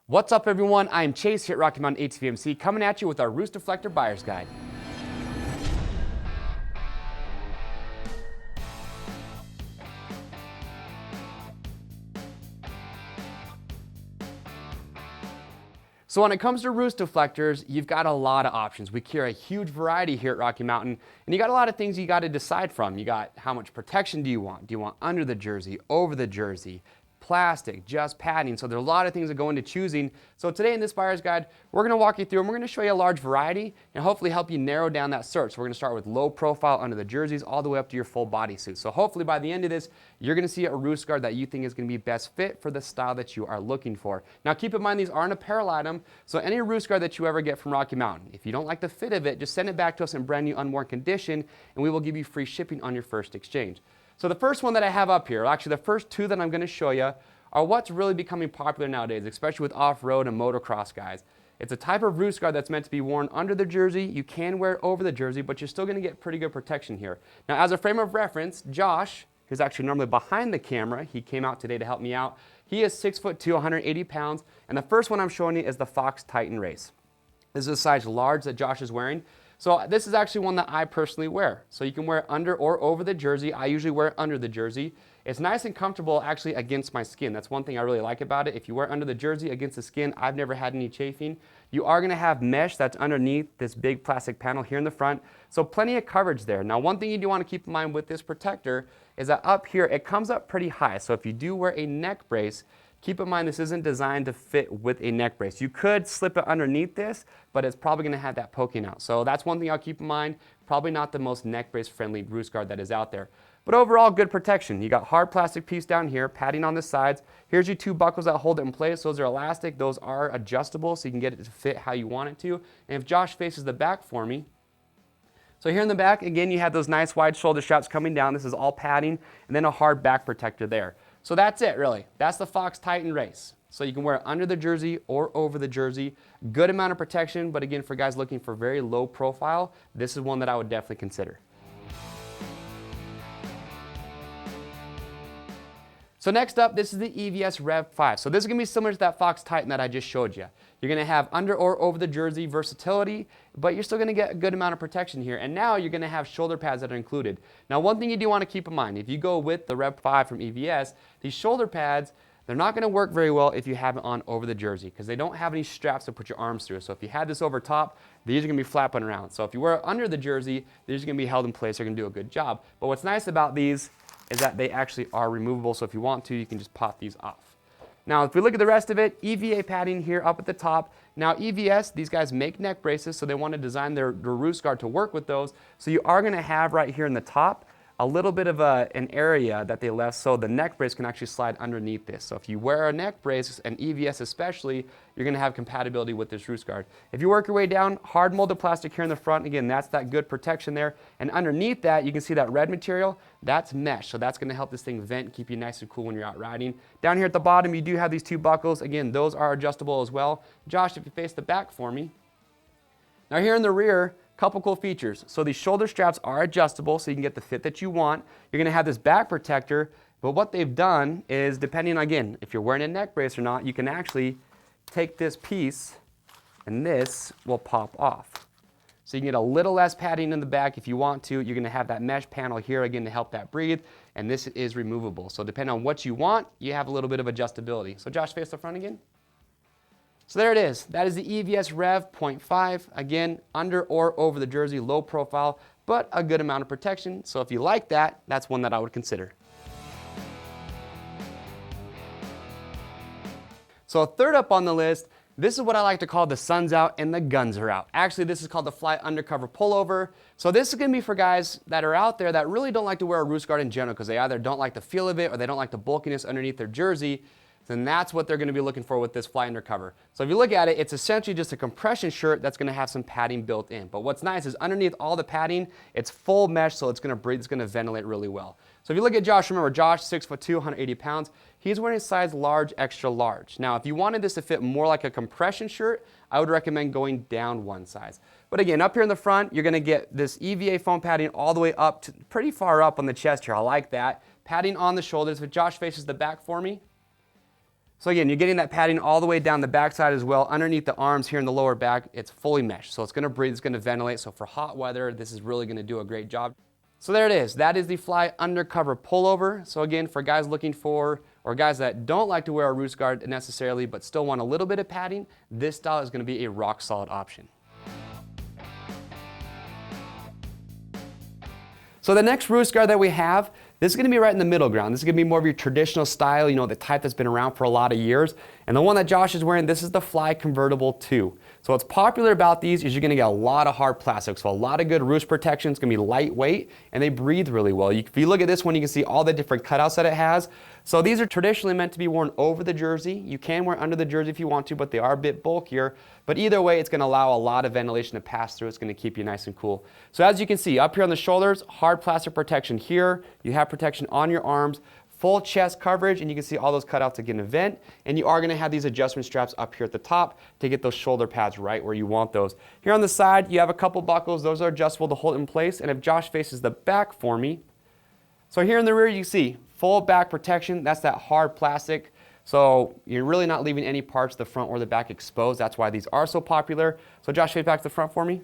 What's up everyone, I am Chase here at Rocky Mountain ATVMC coming at you with our Roost Deflector Buyer's Guide. So when it comes to Roost deflectors, you've got a lot of options. We carry a huge variety here at Rocky Mountain, and you got a lot of things you got to decide from. You got how much protection do you want? Do you want under the jersey, over the jersey, plastic, just padding? So there are a lot of things that go into choosing. So today in this buyer's guide, we're going to walk you through and we're going to show you a large variety and hopefully help you narrow down that search. So we're going to start with low profile under the jerseys all the way up to your full bodysuit. So hopefully by the end of this, you're going to see a Roost guard that you think is going to be best fit for the style that you are looking for. Now keep in mind these are an apparel item, so any Roost guard that you ever get from Rocky Mountain, if you don't like the fit of it, just send it back to us in brand new unworn condition and we will give you free shipping on your first exchange. So the first one that I have up here, actually the first two that I'm going to show you, are what's really becoming popular nowadays, especially with off-road and motocross guys. It's a type of Roost guard that's meant to be worn under the jersey. You can wear it over the jersey, but you're still going to get pretty good protection here. Now, as a frame of reference, Josh, who's actually normally behind the camera, he came out today to help me out. He is 6'2", 180 pounds, and the first one I'm showing you is the Fox Titan Race. This is a size large that Josh is wearing. So this is actually one that I personally wear. So you can wear it under or over the jersey. I usually wear it under the jersey. It's nice and comfortable actually against my skin. That's one thing I really like about it. If you wear it under the jersey against the skin, I've never had any chafing. You are gonna have mesh that's underneath this big plastic panel here in the front. So plenty of coverage there. Now one thing you do wanna keep in mind with this protector is that up here, it comes up pretty high. So if you do wear a neck brace, keep in mind this isn't designed to fit with a neck brace. You could slip it underneath this, but it's probably gonna have that poking out. So that's one thing I'll keep in mind. Probably not the most neck brace friendly Roost guard that is out there. But overall, good protection. You got hard plastic piece down here, padding on the sides. Here's your two buckles that hold it in place. Those are elastic. Those are adjustable, so you can get it to fit how you want it to. And if Josh faces the back for me, so here in the back, again, you have those nice wide shoulder straps coming down. This is all padding, and then a hard back protector there. So that's it, really. That's the Fox Titan Race. So you can wear it under the jersey or over the jersey. Good amount of protection, but again, for guys looking for very low profile, this is one that I would definitely consider. So next up, this is the EVS Rev 5. So this is going to be similar to that Fox Titan that I just showed you. You're going to have under or over the jersey versatility, but you're still going to get a good amount of protection here. And now you're going to have shoulder pads that are included. Now one thing you do want to keep in mind, if you go with the Rev 5 from EVS, these shoulder pads, they're not going to work very well if you have it on over the jersey because they don't have any straps to put your arms through. So if you had this over top, these are going to be flapping around. So if you wear it under the jersey, these are going to be held in place. They're going to do a good job. But what's nice about these is that they actually are removable, so if you want to, you can just pop these off. Now, if we look at the rest of it, EVA padding here up at the top. Now, EVS, these guys make neck braces, so they want to design their Roost guard to work with those. So you are going to have right here in the top a little bit of an area that they left so the neck brace can actually slide underneath this. So if you wear a neck brace, and EVS especially, you're going to have compatibility with this Roost guard. If you work your way down, hard molded plastic here in the front, again, that's that good protection there. And underneath that, you can see that red material, that's mesh. So that's going to help this thing vent, keep you nice and cool when you're out riding. Down here at the bottom, you do have these two buckles. Again, those are adjustable as well. Josh, if you face the back for me. Now here in the rear, couple cool features. So these shoulder straps are adjustable so you can get the fit that you want. You're going to have this back protector, but what they've done is, depending on, again, if you're wearing a neck brace or not, you can actually take this piece and this will pop off. So you can get a little less padding in the back if you want to. You're going to have that mesh panel here again to help that breathe, and this is removable. So depending on what you want, you have a little bit of adjustability. So Josh, face the front again. So there it is. That is the EVS Rev 0.5. Again, under or over the jersey, low profile, but a good amount of protection. So if you like that, that's one that I would consider. So third up on the list, this is what I like to call the sun's out and the guns are out. Actually, this is called the Fly Undercover Pullover. So this is going to be for guys that are out there that really don't like to wear a Roost guard in general because they either don't like the feel of it or they don't like the bulkiness underneath their jersey. Then that's what they're going to be looking for with this Fly Undercover. So if you look at it, it's essentially just a compression shirt that's going to have some padding built in. But what's nice is underneath all the padding, it's full mesh, so it's going to breathe, it's going to ventilate really well. So if you look at Josh, remember Josh, 6'2", 180 pounds, he's wearing a size large, extra large. Now, if you wanted this to fit more like a compression shirt, I would recommend going down one size. But again, up here in the front, you're going to get this EVA foam padding all the way up to pretty far up on the chest here. I like that. Padding on the shoulders. If Josh faces the back for me, So again, you're getting that padding all the way down the backside as well. Underneath the arms here in the lower back, it's fully meshed. So it's gonna breathe, it's gonna ventilate. So for hot weather, this is really gonna do a great job. So there it is. That is the Fly Undercover Pullover. So again, for guys looking for, or guys that don't like to wear a Roost guard necessarily, but still want a little bit of padding, this style is gonna be a rock solid option. So the next Roost guard that we have, this is gonna be right in the middle ground. This is gonna be more of your traditional style, you know, the type that's been around for a lot of years. And the one that Josh is wearing, this is the Fly Convertible 2. So what's popular about these is you're gonna get a lot of hard plastic. So a lot of good roost protection. It's gonna be lightweight and they breathe really well. If you look at this one, you can see all the different cutouts that it has. So these are traditionally meant to be worn over the jersey. You can wear under the jersey if you want to, but they are a bit bulkier. But either way, it's gonna allow a lot of ventilation to pass through. It's gonna keep you nice and cool. So as you can see, up here on the shoulders, hard plastic protection here. You have protection on your arms, full chest coverage, and you can see all those cutouts again in vent. And you are gonna have these adjustment straps up here at the top to get those shoulder pads right where you want those. Here on the side, you have a couple buckles. Those are adjustable to hold it in place. And if Josh faces the back for me, so here in the rear, you see full back protection. That's that hard plastic. So you're really not leaving any parts of the front or the back exposed. That's why these are so popular. So Josh, face back to the front for me.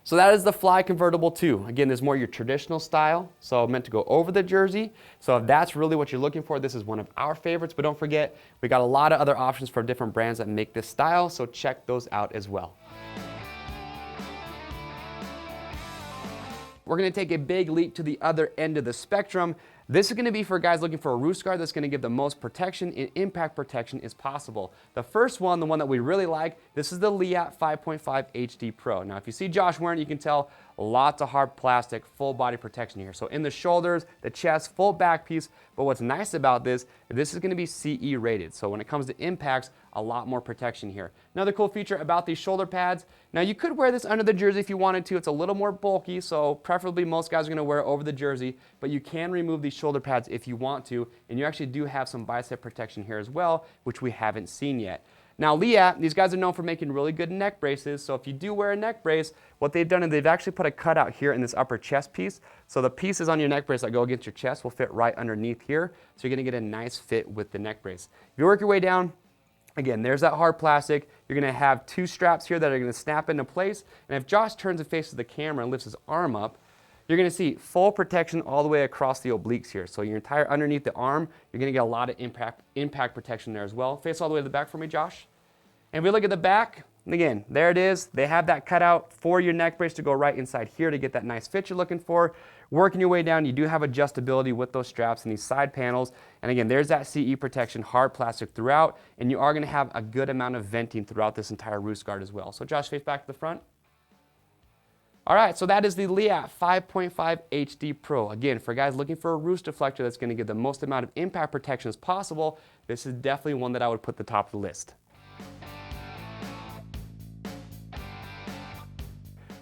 So that is the Fly Convertible 2. Again, this is more your traditional style. So meant to go over the jersey. So if that's really what you're looking for, this is one of our favorites. But don't forget, we got a lot of other options for different brands that make this style. So check those out as well. We're gonna take a big leap to the other end of the spectrum. This is gonna be for guys looking for a Roost guard that's gonna give the most protection and impact protection as possible. The first one, the one that we really like, this is the LEATT 5.5 HD Pro. Now, if you see Josh wearing it, you can tell lots of hard plastic, full body protection here. So in the shoulders, the chest, full back piece. But what's nice about this is gonna be CE rated. So when it comes to impacts, a lot more protection here. Another cool feature about these shoulder pads, now you could wear this under the jersey if you wanted to. It's a little more bulky, so preferably most guys are gonna wear it over the jersey, but you can remove these shoulder pads if you want to, and you actually do have some bicep protection here as well, which we haven't seen yet. Now LEATT, these guys are known for making really good neck braces, so if you do wear a neck brace, what they've done is they've actually put a cutout here in this upper chest piece, so the pieces on your neck brace that go against your chest will fit right underneath here, so you're gonna get a nice fit with the neck brace. If you work your way down, again, there's that hard plastic. You're gonna have two straps here that are gonna snap into place, and if Josh turns and faces the camera and lifts his arm up, you're gonna see full protection all the way across the obliques here. So your entire underneath the arm, you're gonna get a lot of impact protection there as well. Face all the way to the back for me, Josh. And if we look at the back, and again, there it is. They have that cutout for your neck brace to go right inside here to get that nice fit you're looking for. Working your way down, you do have adjustability with those straps and these side panels. And again, there's that CE protection, hard plastic throughout, and you are gonna have a good amount of venting throughout this entire Roost guard as well. So Josh, face back to the front. All right, so that is the LEATT 5.5 HD Pro. Again, for guys looking for a Roost deflector that's gonna give the most amount of impact protection as possible, this is definitely one that I would put at the top of the list.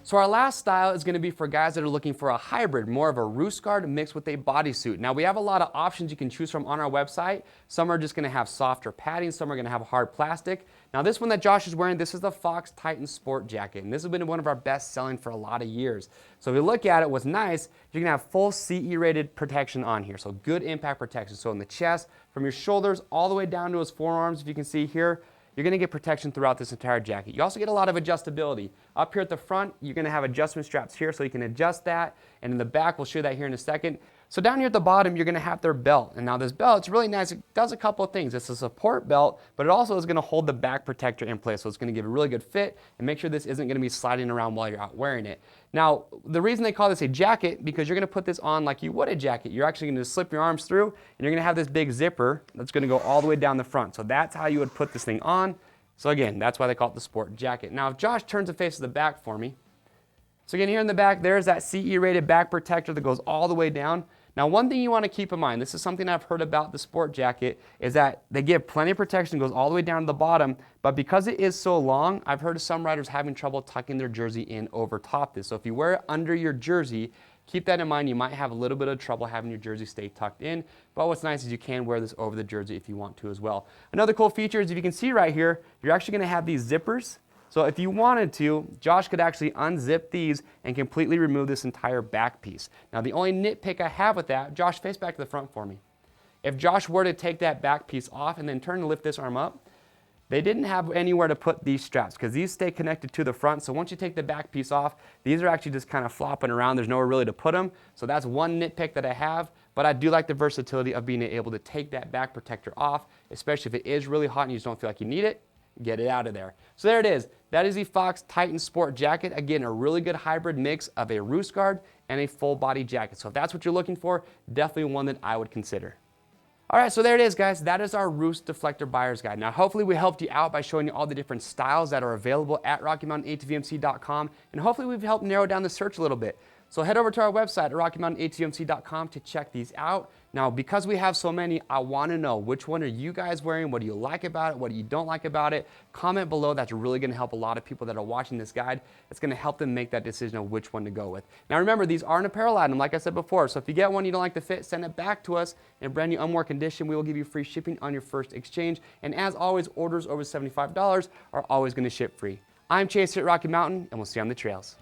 So our last style is gonna be for guys that are looking for a hybrid, more of a Roost guard mixed with a bodysuit. Now we have a lot of options you can choose from on our website. Some are just gonna have softer padding, some are gonna have hard plastic. Now this one that Josh is wearing, this is the Fox Titan Sport Jacket, and this has been one of our best selling for a lot of years. So if you look at it, what's nice, you're gonna have full CE rated protection on here, so good impact protection. So in the chest, from your shoulders all the way down to his forearms, if you can see here, you're gonna get protection throughout this entire jacket. You also get a lot of adjustability. Up here at the front, you're gonna have adjustment straps here so you can adjust that. And in the back, we'll show that here in a second. So down here at the bottom, you're gonna have their belt. And now this belt, it's really nice. It does a couple of things. It's a support belt, but it also is gonna hold the back protector in place. So it's gonna give a really good fit and make sure this isn't gonna be sliding around while you're out wearing it. Now, the reason they call this a jacket, because you're gonna put this on like you would a jacket. You're actually gonna slip your arms through and you're gonna have this big zipper that's gonna go all the way down the front. So that's how you would put this thing on. So again, that's why they call it the sport jacket. Now, if Josh turns and faces the back for me, so again, here in the back, there's that CE rated back protector that goes all the way down. Now, one thing you want to keep in mind, this is something I've heard about the sport jacket, is that they give plenty of protection, goes all the way down to the bottom, but because it is so long, I've heard of some riders having trouble tucking their jersey in over top this. So if you wear it under your jersey, keep that in mind. You might have a little bit of trouble having your jersey stay tucked in, but what's nice is you can wear this over the jersey if you want to as well. Another cool feature is if you can see right here, you're actually gonna have these zippers. So if you wanted to, Josh could actually unzip these and completely remove this entire back piece. Now the only nitpick I have with that, Josh, face back to the front for me. If Josh were to take that back piece off and then turn and lift this arm up, they didn't have anywhere to put these straps because these stay connected to the front. So once you take the back piece off, these are actually just kind of flopping around. There's nowhere really to put them. So that's one nitpick that I have, but I do like the versatility of being able to take that back protector off, especially if it is really hot and you just don't feel like you need it, get it out of there. So there it is. That is the Fox Titan Sport Jacket. Again, a really good hybrid mix of a roost guard and a full body jacket. So if that's what you're looking for, definitely one that I would consider. All right, so there it is, guys. That is our Roost Deflector Buyer's Guide. Now, hopefully we helped you out by showing you all the different styles that are available at RockyMountainATVMC.com, and hopefully we've helped narrow down the search a little bit. So head over to our website at RockyMountainATVMC.com to check these out. Now, because we have so many, I want to know which one are you guys wearing? What do you like about it? What do you don't like about it? Comment below. That's really going to help a lot of people that are watching this guide. It's going to help them make that decision of which one to go with. Now, remember, these are an apparel item, like I said before. So if you get one you don't like the fit, send it back to us in brand new unworn condition. We will give you free shipping on your first exchange. And as always, orders over $75 are always going to ship free. I'm Chase here at Rocky Mountain, and we'll see you on the trails.